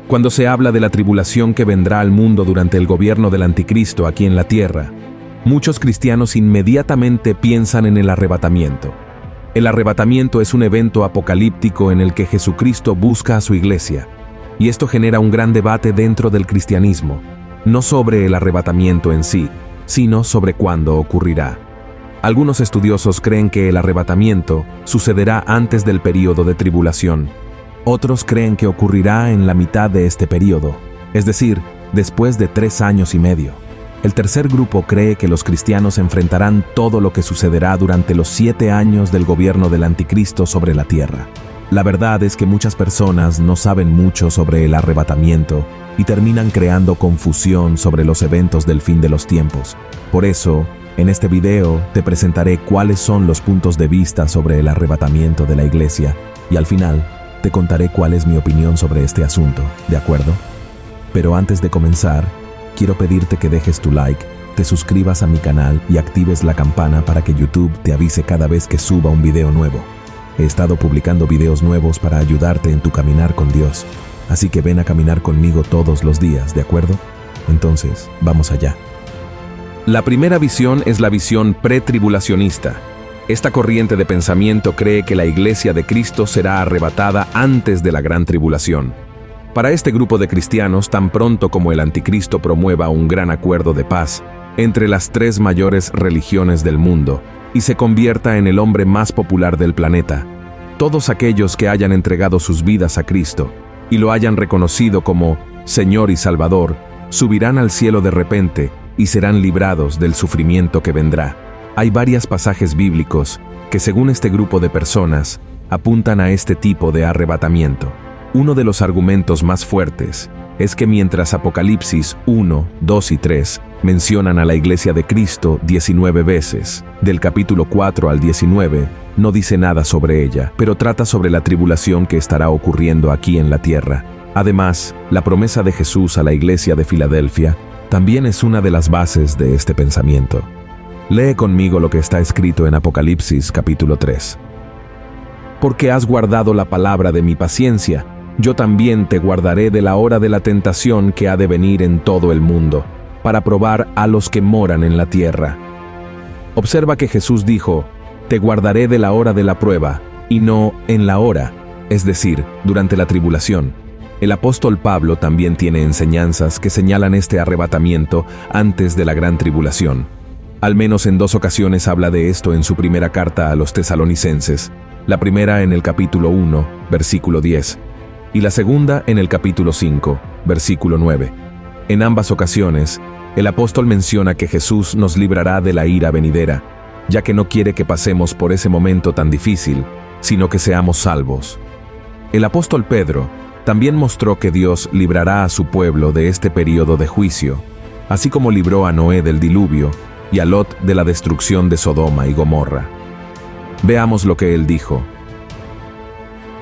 Cuando se habla de la tribulación que vendrá al mundo durante el gobierno del anticristo aquí en la tierra, muchos cristianos inmediatamente piensan en el arrebatamiento. El arrebatamiento es un evento apocalíptico en el que Jesucristo busca a su iglesia, y esto genera un gran debate dentro del cristianismo, no sobre el arrebatamiento en sí, sino sobre cuándo ocurrirá. Algunos estudiosos creen que el arrebatamiento sucederá antes del período de tribulación. Otros creen que ocurrirá en la mitad de este período, es decir, después de 3 años y medio. El tercer grupo cree que los cristianos enfrentarán todo lo que sucederá durante los 7 años del gobierno del anticristo sobre la tierra. La verdad es que muchas personas no saben mucho sobre el arrebatamiento y terminan creando confusión sobre los eventos del fin de los tiempos. Por eso, en este video te presentaré cuáles son los puntos de vista sobre el arrebatamiento de la iglesia y al final te contaré cuál es mi opinión sobre este asunto, ¿de acuerdo? Pero antes de comenzar, quiero pedirte que dejes tu like, te suscribas a mi canal y actives la campana para que YouTube te avise cada vez que suba un video nuevo. He estado publicando videos nuevos para ayudarte en tu caminar con Dios, así que ven a caminar conmigo todos los días, ¿de acuerdo? Entonces, vamos allá. La primera visión es la visión pretribulacionista. Esta corriente de pensamiento cree que la iglesia de Cristo será arrebatada antes de la gran tribulación. Para este grupo de cristianos, tan pronto como el anticristo promueva un gran acuerdo de paz entre las 3 mayores religiones del mundo y se convierta en el hombre más popular del planeta, todos aquellos que hayan entregado sus vidas a Cristo y lo hayan reconocido como Señor y Salvador, subirán al cielo de repente y serán librados del sufrimiento que vendrá. Hay varios pasajes bíblicos que, según este grupo de personas, apuntan a este tipo de arrebatamiento. Uno de los argumentos más fuertes es que mientras Apocalipsis 1, 2 y 3 mencionan a la iglesia de Cristo 19 veces, del capítulo 4 al 19 no dice nada sobre ella, pero trata sobre la tribulación que estará ocurriendo aquí en la tierra. Además, la promesa de Jesús a la iglesia de Filadelfia también es una de las bases de este pensamiento. Lee conmigo lo que está escrito en Apocalipsis capítulo 3. Porque has guardado la palabra de mi paciencia, yo también te guardaré de la hora de la tentación que ha de venir en todo el mundo, para probar a los que moran en la tierra. Observa que Jesús dijo, te guardaré de la hora de la prueba, y no en la hora, es decir, durante la tribulación. El apóstol Pablo también tiene enseñanzas que señalan este arrebatamiento antes de la gran tribulación. Al menos en 2 ocasiones habla de esto en su primera carta a los tesalonicenses, la primera en el capítulo 1, versículo 10, y la segunda en el capítulo 5, versículo 9. En ambas ocasiones, el apóstol menciona que Jesús nos librará de la ira venidera, ya que no quiere que pasemos por ese momento tan difícil, sino que seamos salvos. El apóstol Pedro también mostró que Dios librará a su pueblo de este período de juicio, así como libró a Noé del diluvio y a Lot de la destrucción de Sodoma y Gomorra. Veamos lo que él dijo.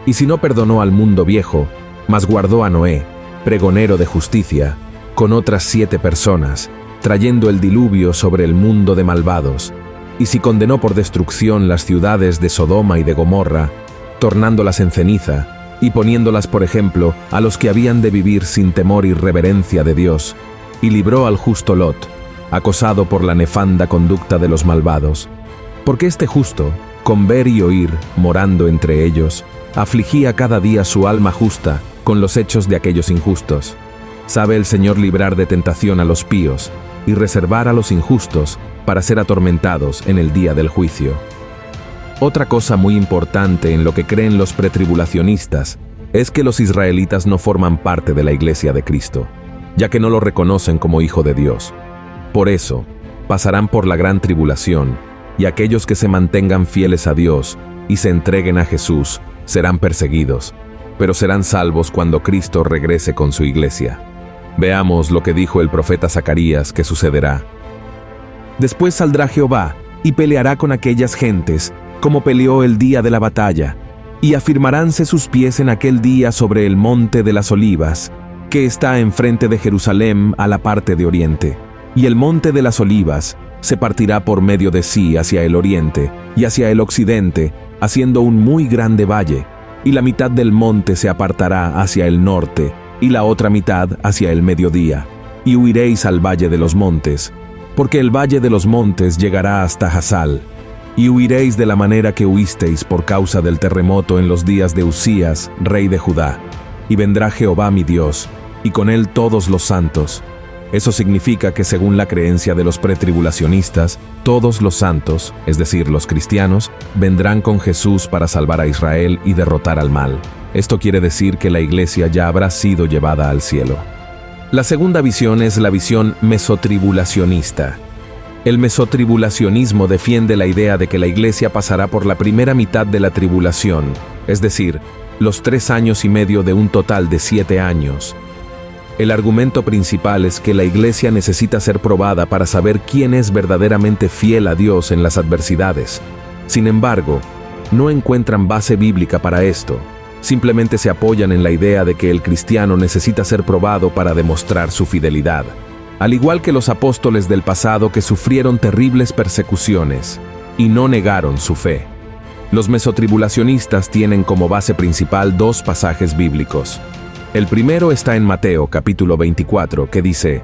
Y si no perdonó al mundo viejo, mas guardó a Noé, pregonero de justicia, con otras 7 personas, trayendo el diluvio sobre el mundo de malvados, y si condenó por destrucción las ciudades de Sodoma y de Gomorra, tornándolas en ceniza, y poniéndolas por ejemplo a los que habían de vivir sin temor y reverencia de Dios, y libró al justo Lot, acosado por la nefanda conducta de los malvados. Porque este justo, con ver y oír, morando entre ellos, afligía cada día su alma justa con los hechos de aquellos injustos. Sabe el Señor librar de tentación a los píos y reservar a los injustos para ser atormentados en el día del juicio. Otra cosa muy importante en lo que creen los pretribulacionistas es que los israelitas no forman parte de la iglesia de Cristo, ya que no lo reconocen como hijo de Dios. Por eso, pasarán por la gran tribulación, y aquellos que se mantengan fieles a Dios y se entreguen a Jesús serán perseguidos, pero serán salvos cuando Cristo regrese con su iglesia. Veamos lo que dijo el profeta Zacarías que sucederá. Después saldrá Jehová y peleará con aquellas gentes, como peleó el día de la batalla, y afirmaránse sus pies en aquel día sobre el monte de las Olivas, que está enfrente de Jerusalén a la parte de oriente. Y el monte de las Olivas se partirá por medio de sí hacia el oriente y hacia el occidente, haciendo un muy grande valle, y la mitad del monte se apartará hacia el norte, y la otra mitad hacia el mediodía, y huiréis al valle de los montes, porque el valle de los montes llegará hasta Hasal, y huiréis de la manera que huisteis por causa del terremoto en los días de Usías, rey de Judá. Y vendrá Jehová mi Dios, y con él todos los santos. Eso significa que según la creencia de los pretribulacionistas, todos los santos, es decir, los cristianos, vendrán con Jesús para salvar a Israel y derrotar al mal. Esto quiere decir que la iglesia ya habrá sido llevada al cielo. La segunda visión es la visión mesotribulacionista. El mesotribulacionismo defiende la idea de que la iglesia pasará por la primera mitad de la tribulación, es decir, los 3 años y medio de un total de 7 años. El argumento principal es que la iglesia necesita ser probada para saber quién es verdaderamente fiel a Dios en las adversidades. Sin embargo, no encuentran base bíblica para esto. Simplemente se apoyan en la idea de que el cristiano necesita ser probado para demostrar su fidelidad, al igual que los apóstoles del pasado que sufrieron terribles persecuciones y no negaron su fe. Los mesotribulacionistas tienen como base principal 2 pasajes bíblicos. El primero está en Mateo capítulo 24, que dice: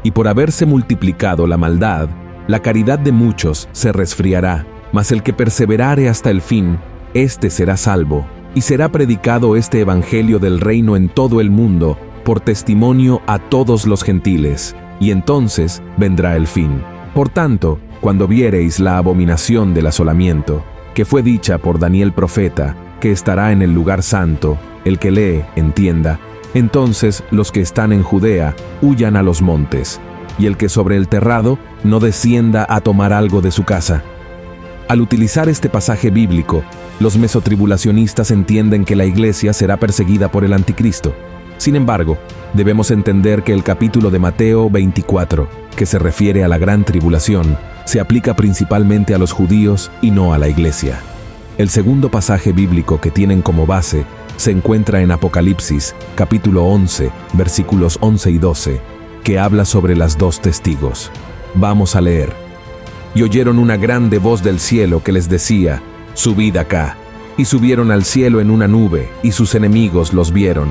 «Y por haberse multiplicado la maldad, la caridad de muchos se resfriará, mas el que perseverare hasta el fin, éste será salvo, y será predicado este evangelio del reino en todo el mundo, por testimonio a todos los gentiles, y entonces vendrá el fin. Por tanto, cuando viereis la abominación del asolamiento, que fue dicha por Daniel profeta, que estará en el lugar santo, el que lee, entienda, entonces los que están en Judea huyan a los montes, y el que sobre el terrado no descienda a tomar algo de su casa». Al utilizar este pasaje bíblico, los mesotribulacionistas entienden que la iglesia será perseguida por el anticristo. Sin embargo, debemos entender que el capítulo de Mateo 24, que se refiere a la gran tribulación, se aplica principalmente a los judíos y no a la iglesia. El segundo pasaje bíblico que tienen como base se encuentra en Apocalipsis, capítulo 11, versículos 11 y 12, que habla sobre las 2 testigos. Vamos a leer. «Y oyeron una grande voz del cielo que les decía: subid acá. Y subieron al cielo en una nube, y sus enemigos los vieron.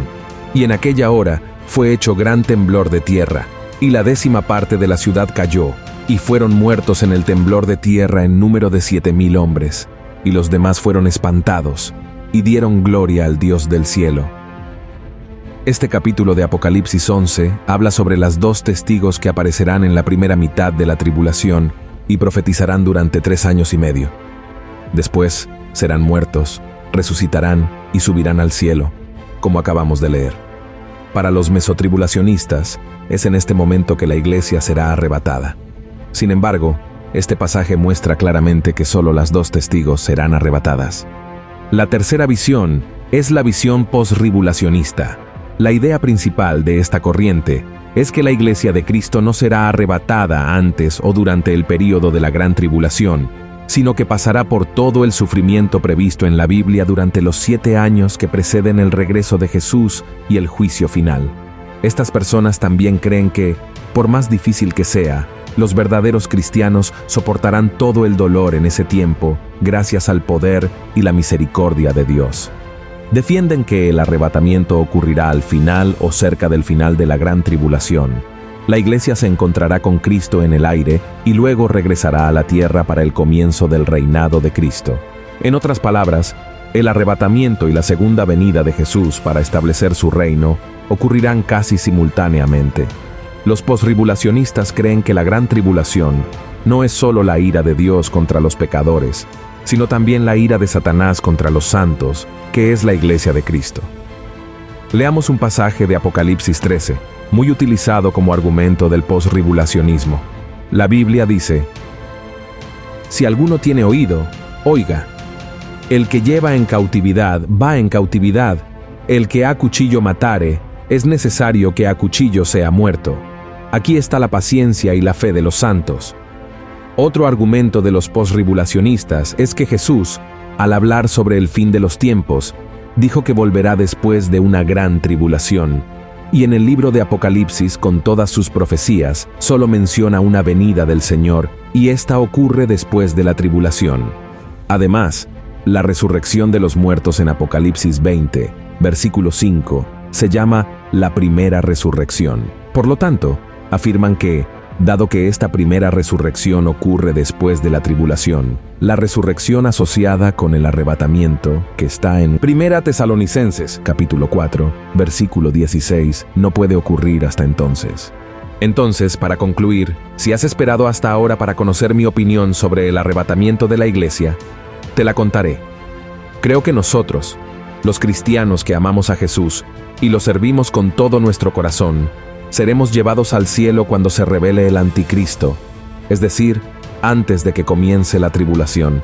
Y en aquella hora fue hecho gran temblor de tierra, y la 10ª parte de la ciudad cayó, y fueron muertos en el temblor de tierra en número de 7,000 hombres, y los demás fueron espantados, y dieron gloria al Dios del cielo». Este capítulo de Apocalipsis 11 habla sobre las 2 testigos que aparecerán en la primera mitad de la tribulación y profetizarán durante 3 años y medio. Después serán muertos, resucitarán y subirán al cielo, como acabamos de leer. Para los mesotribulacionistas, es en este momento que la iglesia será arrebatada. Sin embargo, este pasaje muestra claramente que solo las 2 testigos serán arrebatadas. La tercera visión es la visión postribulacionista. La idea principal de esta corriente es que la iglesia de Cristo no será arrebatada antes o durante el período de la gran tribulación, sino que pasará por todo el sufrimiento previsto en la Biblia durante los 7 años que preceden el regreso de Jesús y el juicio final. Estas personas también creen que, por más difícil que sea, los verdaderos cristianos soportarán todo el dolor en ese tiempo gracias al poder y la misericordia de Dios. Defienden que el arrebatamiento ocurrirá al final o cerca del final de la gran tribulación. La iglesia se encontrará con Cristo en el aire y luego regresará a la tierra para el comienzo del reinado de Cristo. En otras palabras, el arrebatamiento y la segunda venida de Jesús para establecer su reino ocurrirán casi simultáneamente. Los postribulacionistas creen que la gran tribulación no es solo la ira de Dios contra los pecadores, sino también la ira de Satanás contra los santos, que es la iglesia de Cristo. Leamos un pasaje de Apocalipsis 13, muy utilizado como argumento del postribulacionismo. La Biblia dice: «Si alguno tiene oído, oiga. El que lleva en cautividad, va en cautividad. El que a cuchillo matare, es necesario que a cuchillo sea muerto. Aquí está la paciencia y la fe de los santos». Otro argumento de los postribulacionistas es que Jesús, al hablar sobre el fin de los tiempos, dijo que volverá después de una gran tribulación. Y en el libro de Apocalipsis, con todas sus profecías, solo menciona una venida del Señor, y esta ocurre después de la tribulación. Además, la resurrección de los muertos en Apocalipsis 20, versículo 5, se llama la primera resurrección. Por lo tanto, afirman que, dado que esta primera resurrección ocurre después de la tribulación, la resurrección asociada con el arrebatamiento, que está en 1 Tesalonicenses, capítulo 4, versículo 16, no puede ocurrir hasta entonces. Entonces, para concluir, si has esperado hasta ahora para conocer mi opinión sobre el arrebatamiento de la iglesia, te la contaré. Creo que nosotros, los cristianos que amamos a Jesús y lo servimos con todo nuestro corazón, seremos llevados al cielo cuando se revele el anticristo, es decir, antes de que comience la tribulación.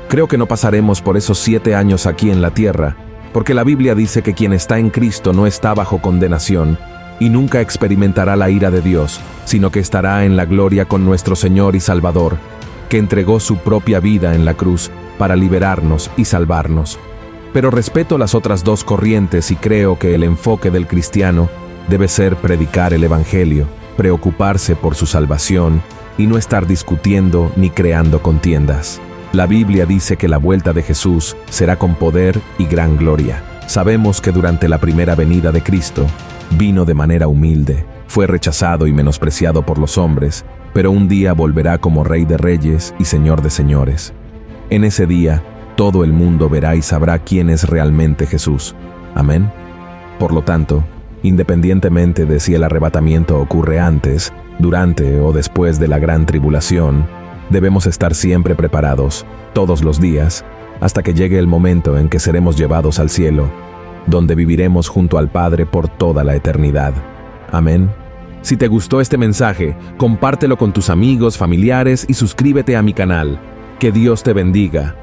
Creo que no pasaremos por esos 7 años aquí en la tierra, porque la Biblia dice que quien está en Cristo no está bajo condenación y nunca experimentará la ira de Dios, sino que estará en la gloria con nuestro Señor y Salvador, que entregó su propia vida en la cruz para liberarnos y salvarnos. Pero respeto las otras dos corrientes y creo que el enfoque del cristiano debe ser predicar el Evangelio, preocuparse por su salvación y no estar discutiendo ni creando contiendas. La Biblia dice que la vuelta de Jesús será con poder y gran gloria. Sabemos que durante la primera venida de Cristo, vino de manera humilde, fue rechazado y menospreciado por los hombres, pero un día volverá como Rey de Reyes y Señor de Señores. En ese día, todo el mundo verá y sabrá quién es realmente Jesús. Amén. Por lo tanto, independientemente de si el arrebatamiento ocurre antes, durante o después de la gran tribulación, debemos estar siempre preparados, todos los días, hasta que llegue el momento en que seremos llevados al cielo, donde viviremos junto al Padre por toda la eternidad. Amén. Si te gustó este mensaje, compártelo con tus amigos, familiares y suscríbete a mi canal. Que Dios te bendiga.